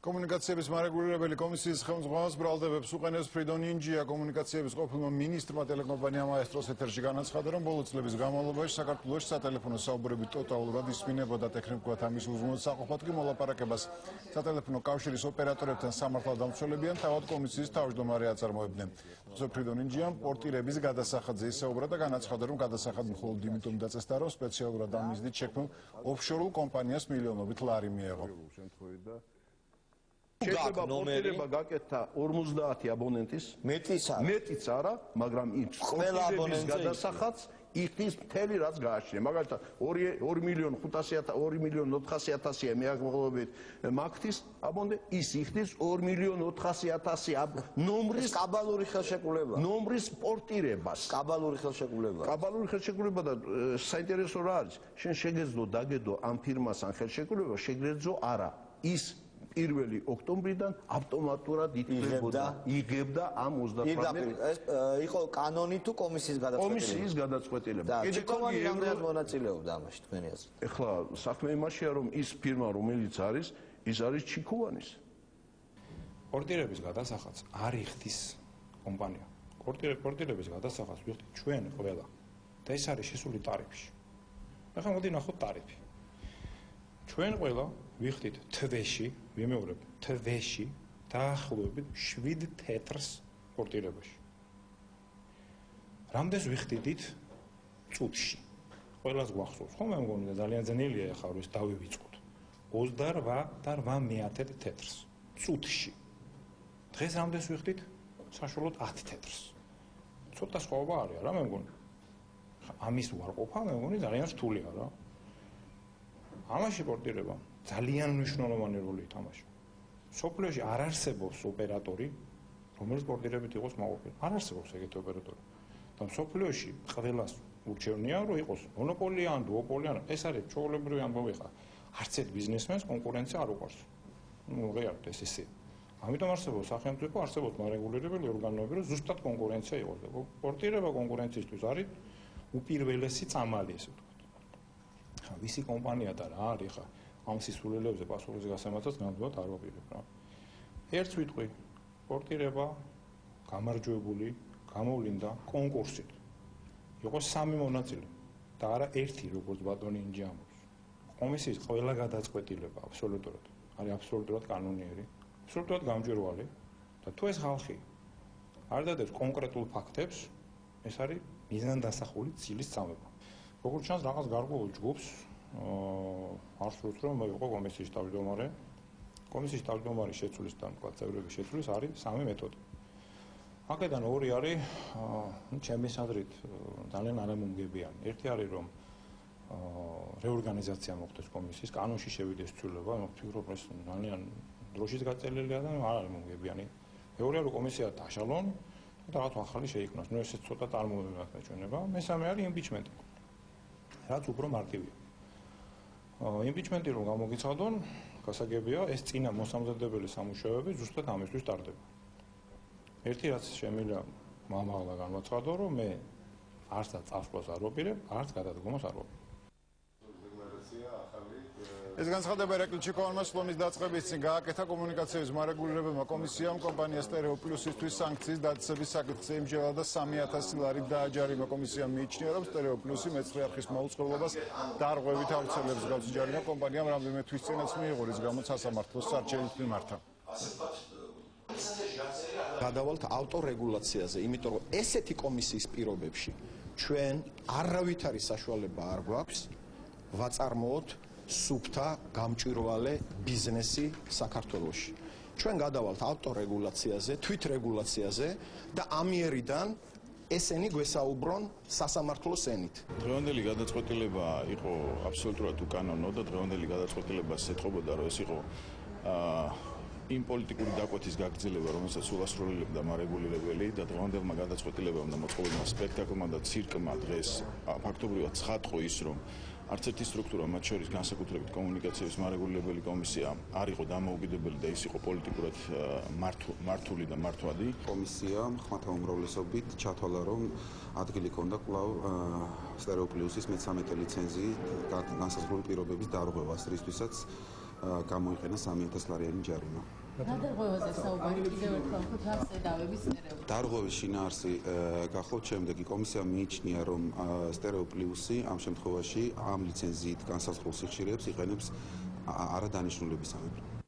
კომუნიკაციების მარეგულირებელი კომისიის ხელმძღვანელს ბრალდებებს უყენებს ფრიდონ ინჯია კომუნიკაციების ყოფილმა მინისტრმა ტელეკომპანია მაესტროს ეთერში განაცხადა, რომ ბოლო წლების განმავლობაში საქართველოში სატელეფონო საუბრები ტოტალურად ისმინებოდა ტექნიკურად ამის უზრუნველსაყოფად კი მოლაპარაკებას სატელეფონო კავშირის ოპერატორებთან სამართალდამცველებიან თავად კომისიის თავმჯდომარე აწარმოებდნენ. თუმცა ფრიდონ ინჯიამ პორტირების გადასახადზე ისაუბრა და განაცხადა, რომ გადასახადი მხოლოდ იმიტომ დაწესდა, რომ სპეციალურად ამ მიზნით შექმნილ ოფშორულ კომპანიას მილიონობით ლარი მიეღო. შეიძლება პორტირება გაკეთდა 50 აბონენტის მეტიც არა, მაგრამ იმ პორტირების გადასახადს იხდის მთელი რაც გააჩნია. მაგალითად 2.500.000 მეაღმოყოლობით მაგთის აბონენტი ის იხდის 2.400.000 ნომრის კაბალური ხელშეკრულება. ნომრის პორტირებას. კაბალური ხელშეკრულება. კაბალური ხელშეკრულება და საინტერესო რა არის? შენ შეგეძლო დაგედო ამ ფირმას ან ხელშეკრულებას, შეგეძლო არა. ის 1 ოქტომბრიდან ავტომატურად იღებდა ამ 28 ეს იყო კანონი თუ კომისიის გადაწყვეტილება? კომისიის გადაწყვეტილება. კიდევ რამდენად მონაწილეობდა ამაში თქვენი აზრით? ეხლა საქმე იმაშია, რომ ის ფირმა რომელიც არის, ის არის ჩიქოვანის. პორტირების გადასახადს არ იხდის კომპანია. პორტირების გადასახადს ვიხდით ჩვენ ყველა. და ეს არის შესული ტარიფში. ახლა მოდი ნახოთ ტარიფი. ჩვენ ყველა ვიხდით თვეში, ვიმეორებ, თვეში დაახლოებით 7 თეთრს პორტირებაში. რამდენს ვიხდით წუთში? ყველას გვახსოვს, ხო მე მგონი და ძალიან ძნელია ახლა რომ ეს დავივიწყოთ. 28 თეთრს წუთში. დღეს რამდენს ვიხდით? საშუალოდ 10 თეთრს. ცოტა სხვაობა არის რა მე მგონი. ამის უარყოფა მე მგონი ძალიან რთულია რა. ამაში პორტირება ძალიან მნიშვნელოვანი როლი ითამაშა. სოფლიოში არ არსებობს ოპერატორი, რომელიც პორტირებით იყოს მაყოფილი. არ არსებობს ეგეთი ოპერატორი. და სოფლიოში ყველას ურჩევნია, რომ იყოს მონოპოლია ან დუოპოლია. ეს არის ჩვეულებრივი ამბავი ხა. არც ერთ ბიზნესმენს კონკურენცია არ უყვარს. რეალურად ეს ისეა. ამიტომ არსებობს სახელმწიფო, არსებობს მარეგულირებელი ორგანოები, რომ ზუსტად კონკურენცია იყოს. პორტირება კონკურენციისთვის არის უპირველესი წამალი, ესე ვთქვათ. ვისი კომპანია და რა არის ხა ამ სისულელებზე პასუხის გასამართად ნამდვილად არ ვაპირებ რა. ერთ ვიტყვი პორტირება გამარჯვებული გამოვლინდა კონკურსით. იყო 3 მონაწილე და არა ერთი როგორც ბატონი ინჯი ამბობს. კომისიის ყველა გადაწყვეტილება აბსოლუტურად არის აბსოლუტურად კანონიერი, აბსოლუტურად გამჭვირვალე და თუ ეს ხალხი არ დადებს კონკრეტულ ფაქტებს, ეს არის მიზანდასახული ცილის წამება. როგორც ჩანს რაღაც გარკვეულ ჯგუფს არ სურს რომ მოიყო კომისიის თავმჯდომარე. კომისიის თავმჯდომარის შეცვლის და თქვა წევრების შეცვლის არის 3 მეთოდი. აქედან 2 არის ჩემი აზრით ძალიან არამომგებიანი. ერთი არის რომ რეორგანიზაცია მოხდეს კომისიის, კანონში შევიდეს ცვლილება, ვფიქრობ ეს ძალიან დროშის გაწელილია და არ არის მომგებიანი. მეორე არის კომისია დაშალონ და რაღაც ახალი შეიქმნას. ნუ ესეც ცოტა წარმოვიდგინოთ. მესამე არის იმპიჩმენტი. რაც უფრო მარტივია. იმპიჩმენტი რომ გამოგიცხადონ, გასაგებია, ეს წინა მოსამზადებელი სამუშაოები ზუსტად ამისთვის ტარდება. ერთი რაც შემიძლია მომაღლა განვაცხადო, რომ მე არც წასვლას არ ვაპირებ, არც გადადგომას არ ვაპირებ. ეს განცხადება ირაკლი ჩიქოვანმა სლომის დაწყების წინ გააკეთა კომუნიკაციების მარეგულირებელმა კომისიამ კომპანია სტერეო პლუსისთვის სანქციის დაწესების საკითხზე იმჯერა და 3000 ლარი დააჯარიმა. კომისიამ მიიჩნია, რომ სტერეო პლუსი მეცხრე არხის მაუწყებლობას დარღვევით აუცილებლებს გავსიჯარიმა. კომპანიამ რამდენიმე თვის წინაც მიიღო, რის გამოც სასამართლოს სარჩელით მიმართა. გადავალთ ავტორეგულაციაზე, იმიტომ რომ ესეთი კომისიის პირობებში ჩვენ არავითარი საშუალება არ გვაქვს ვაწარმოოთ სუფთა გამჭვირვალე ბიზნესი საქართველოში. ჩვენ გადავალთ ავტორეგულაციაზე, თვითრეგულაციაზე და ამიერიდან ესენი გვესაუბრონ სასამართლოს ენით. დღევანდელი გადაწყვეტილება იყო აბსოლუტურად უკანონო და დღევანდელი გადაწყვეტილებას ეთყობოდა, რომ ეს იყო იმ პოლიტიკური დაკვეთის გაგრძელება, რომელსაც უასრულებდა მარეგულირებელი და დღევანდელმა გადაწყვეტილებამ და მოწყობილმა სპექტაკლმა და ცირკმა დღეს ფაქტობრივად ცხადყო ის, რომ არც ერთი სტრუქტურა, მათ შორის განსაკუთრებით კომუნიკაციების მარეგულირებელი კომისია არ იყო დამოუკიდებელი და ის იყო პოლიტიკურად მართული და მართვადი. კომისიამ ხმათა უმრავლესობით ჩათვალა, რომ ადგილი ჰქონდა კვლავ სტერეო პლუსის მე-13 ლიცენზიის განსაზღვრული პირობების დარღვევას, რისთვისაც გამოიყენა 3000 ლარიანი ჯარიმა. გადარღვევაზე საუბარი კიდევ ერთხელ ხუთას ზედავების სტერეოტიპი. დარღვევის შინაარსი გახლავთ შემდეგი კომისია მიიჩნია რომ სტერეოპლუსი ამ შემთხვევაში ამ ლიცენზიით განსაზღვრულ სიხშირეებს იყენებს არადანიშნულებისამებრ.